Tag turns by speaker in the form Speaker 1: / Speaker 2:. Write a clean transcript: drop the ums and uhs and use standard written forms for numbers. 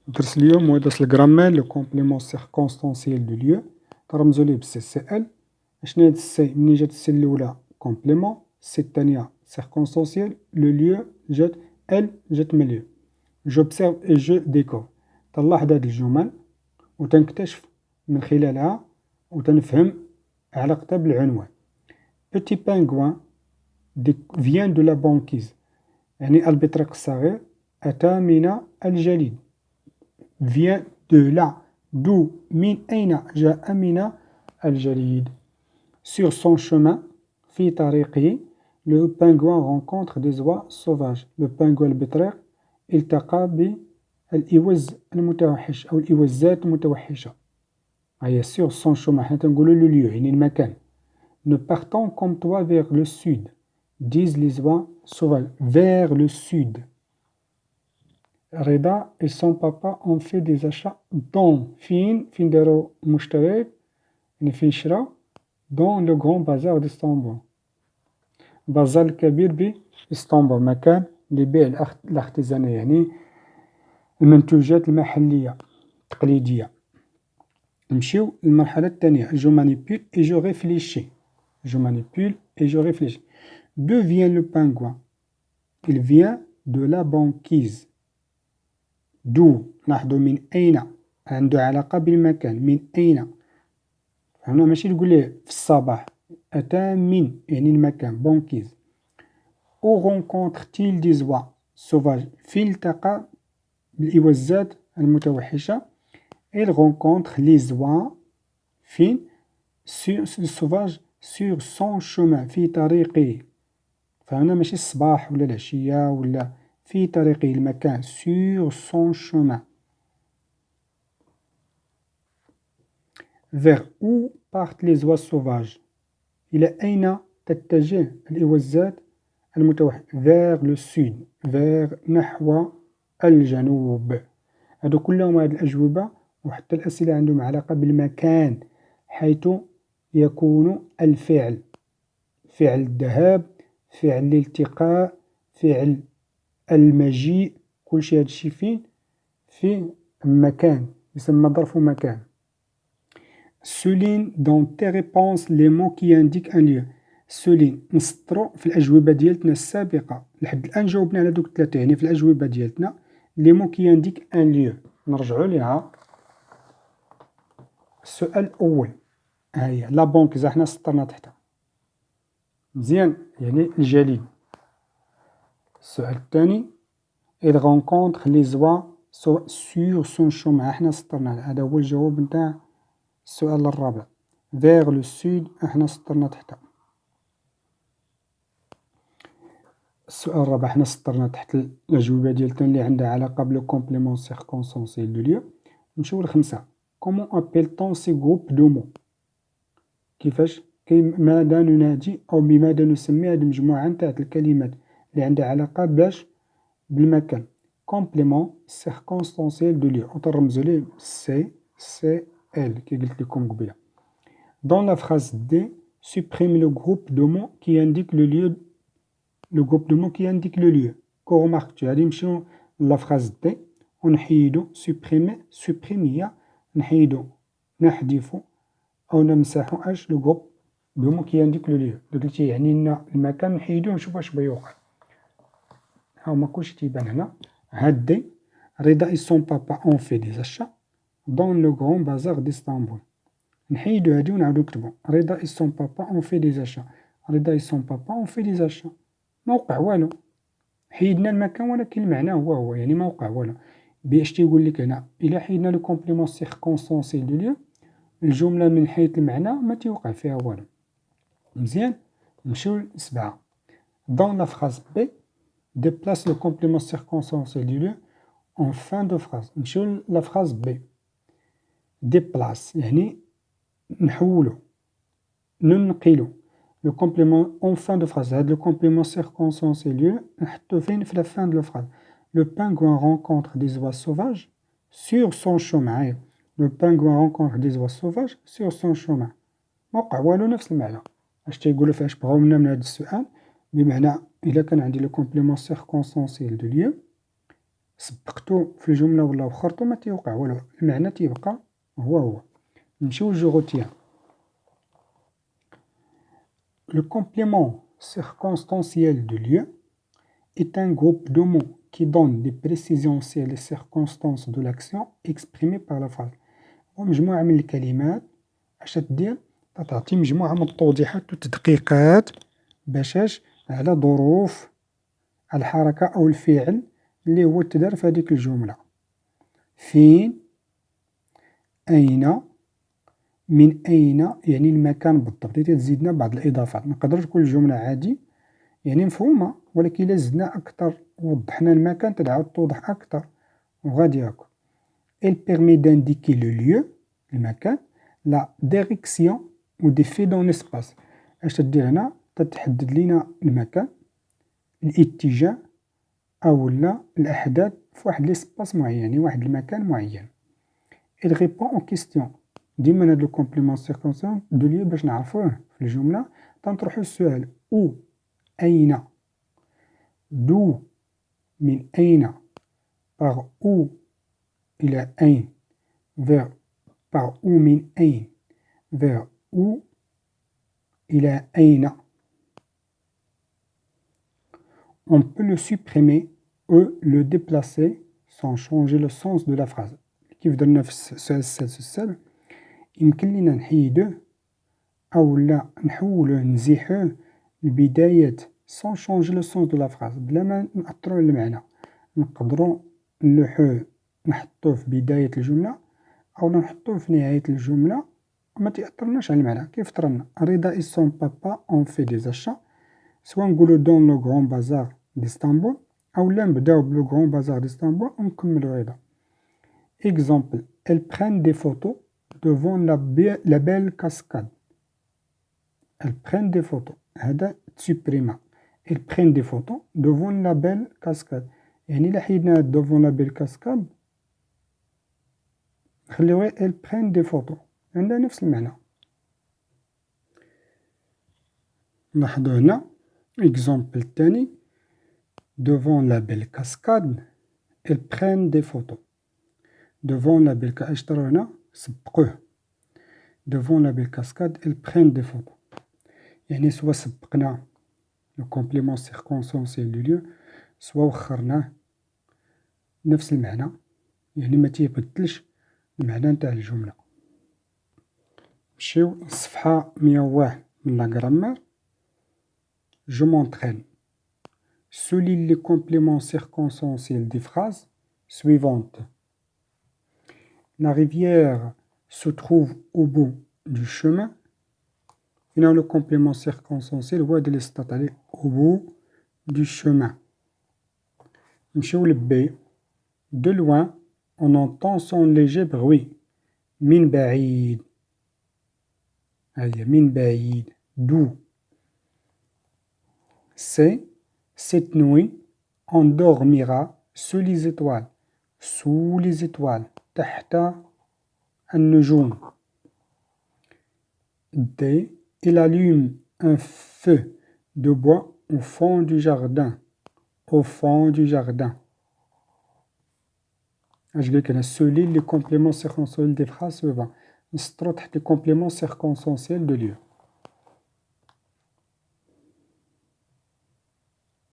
Speaker 1: درس اليوم هو درس الجرامير لو كومبليمون سيركونستانسيال دو ليو ترمزو ليه بالسي سي ال. شنو هاد السي؟ منين جات السي الأولى كومبليمون، السي الثانية سيركونستانسيال، لو ليو جات ال جات من ليو. جوبسيرف اي جو ديكور، تنلاحظ هاد الجمل و تنكتشف من خلالها و تنفهم علاقتها بالعنوان. بوتي بانغوان فيان دو لا بونكيز، يعني البطريق الصغير أتى من الجليد. vient de là, d'où, من أين جاء من الجليد. Sur son chemin, في طريقه, le pingouin rencontre des oies sauvages. Le pingouin البطريق التقى بالإوز المتوحش أو الإوزات المتوحشة. هيا sur son chemin، حنا تنقولو لو lieu يعني المكان. Nous partons comme toi vers le sud, disent les oies sauvages. Vers le sud. رضا et son papa ont fait des achats dans فين دارو مشتريات يعني فين شراو dans le grand bazar d'Istanbul. بازار الكبير بإسطنبول، مكان لبيع الاختزانية يعني المنتوجات المحلية التقليدية. نمشيو للمرحلة الثانية. جو مانيبيل et je réfléchis. Je manipule et je réfléchis. D'où vient le pingouin? Il vient de la banquise. دو لاحظوا من أين، عنده علاقة بالمكان. من أين هنا ماشي تقول ليه في الصباح، أتى من يعني المكان بونكيز. أو رونكونتر-تيل دي زوا سوفاج، فين التقى بالإوزات المتوحشة. إل رونكونتر لي زوا فين سوفاج سور سون شومان في طريقه. فهنا ماشي الصباح ولا العشية ولا في طريقه المكان sur son chemin. Vers où partent les oies sauvages? إلى أين تتجه الإوزات المتوحشة؟ vers le sud. vers نحو الجنوب. هادو كلهم هاد الأجوبة وحتى الأسئلة عندهم علاقة بالمكان حيث يكون الفعل. فعل الذهاب، فعل الالتقاء، فعل المجيء، كلشي هادشي فين؟ في مكان، يسمى ظرف مكان. Souligne dans tes réponses les mots qui indiquent un lieu. souligne نسطرو في الأجوبة ديالتنا السابقة لحد الآن جاوبنا على دوك الثلاثة، يعني في الأجوبة ديالتنا les mots qui indiquent un lieu. نرجعو ليها. السؤال الأول ها هي لا بونكيز، حنا سطرنا تحتها مزيان يعني الجليد. السؤال الثاني il rencontre les oies sur son chemin، احنا سطرنا، هذا هو الجواب نتاع السؤال الرابع. vers le sud احنا سطرنا تحتها. السؤال الرابع احنا سطرنا تحت الأجوبة ديالتنا اللي عندها علاقة بلو كومبليمون سيركونستانسيال دو ليو. نمشيو لخمسة. comment appelle-t-on ces groupes de mots؟ كيفاش ماذا ننادي أو بماذا نسمي هذه المجموعة نتاع الكلمات اللي عندها علاقة بالمكان؟ كومبليمون سيركونستانسيال دو ليو، وترمزو ليه سي سي ال كي قلت لكم قبيله. Dans la phrase D, supprime le groupe de mots qui indique le lieu. Le groupe de mots qui indique le lieu. كو remarque غادي نمشيو لا phrase D ونحيدو supprimer هي نحيدو نحذفو أو نمسحو اش لو جروب دو مو كي indique le lieu. قلتي يعني لنا المكان نحيدوه نشوفو اش بغا يوقع. هاهما كلشي تيبان هنا. هاد دي رضا et son papa ont fait des achats dans le grand bazar d'Istanbul. نحيدو هادي ونعاودو نكتبو رضا et son papa ont fait des achats. رضا et son papa ont fait des achats. ما وقع والو، حيدنا المكان ولكن المعنى هو يعني ما وقع والو. باش تيقول لك هنا إلا حيدنا لو كومبليمون سيركونستانسيال دو ليو الجملة من حيث المعنى ما تيوقع فيها والو. مزيان. نمشيو لسبعة. Dans la phrase B, déplace le complément circonstanciel du lieu en fin de phrase. نمشيو لا phrase B. déplace يعني نحولو ننقلو le complément en fin de phrase. هاد le complément circonstanciel du lieu نحطو فين؟ في la fin de la phrase. Le pingouin rencontre des oies sauvages sur son chemin. Le pingouin rencontre des oies sauvages sur son chemin. ما وقع والو، نفس المعنى. اش تيقولو فاش بغاو منا من هاد السؤال؟ بمعنى إلا كان عندي لو كومبليمون سيركونستانسيال دو ليو سبقتو في الجملة ولا وخرتو ما تيوقع والو، المعنى تيبقى هو. نمشيو لجو روتيان. Le complément circonstanciel de lieu est un groupe de mots qui donne des précisions sur les circonstances de l'action exprimée par la phrase. هو مجموعة من الكلمات اش تدير، تعطي مجموعة من التوضيحات والتدقيقات باش على ظروف الحركة أو الفعل اللي هو تدار في هذيك الجملة. فين، أين، من أين، يعني المكان بالضبط. تزيدنا بعض الإضافات، نقدر تكون الجملة عادي يعني مفهومة، ولكن إلا زدنا أكثر ووضحنا المكان تتعاود توضح أكثر وغادي هاكا. Elle permet d'indiquer le lieu، المكان، la direction ou des faits dans l'espace. اش تدير هنا، تتحدد لينا المكان، الاتجاه أو لا الأحداث في واحد ليسباس معين، يعني واحد المكان معين. Il répond aux questions. ديما هاد الكومبليمون سيركونسون دو ليو باش نعرفوه في الجملة تنطرحو السؤال أو، أين، دو، من أين، باغ أو، إلى أين، vers par où من أين، vers où، إلى أين. On peut le supprimer ou le déplacer sans changer le sens de la phrase. كيف درنا في السؤال يمكن لينا نحيدوه أو لا نحولوه نزيحوه لبداية sans changer le sens de la phrase، بلا ما نأثرو على المعنى. نقدرو نلوحوه نحطوه في بداية الجملة أو نحطوه في نهاية الجملة وما تيأثرناش على المعنى. كيف طرنا رضا et son papa ont fait des achats، سوا نقولو dans le grand bazar d'Istanbul أو لا نبداو بلو grand bazar d'Istanbul ونكملو رضا. Exemple, elles prennent des photos devant la belle cascade. Elles prennent des photos. هذا تسبريما. Elles prennent des photos devant la belle cascade. يعني إلا حيدنا devant la belle cascade نخليو غير elles prennent des photos، عندها نفس المعنى. نلاحظو هنا exemple الثاني devant la belle cascade elles prennent des photos. devant la belle cascade اش طرا هنا سبقوه. devant la belle cascade elles prennent des photos، يعني سوا سبقنا لو كومبليمون سيركونسونسيال دو ليو سوا وخرناه، نفس المعنى، يعني ما تيبدلش المعنى نتاع الجملة. نمشيو للصفحة 101 من لا غرامار. Je m'entraîne. Souligne les compléments circonstanciels des phrases suivantes. La rivière se trouve au bout du chemin. هنا le complément circonstanciel هو هاد اللي سطات عليه au bout du chemin. نمشيو ل B. De loin on entend son léger bruit. من بعيد، هذه من بعيد، d'où. C. Cette nuit on dormira sous les étoiles. sous les étoiles، تحت النجوم. D. Il allume un feu de bois au fond du jardin. au fond du jardin. اش قالك هنا souligne les compléments circonstanciels des phrases suivantes. نسطرو تحت les compléments circonstanciels de lieu.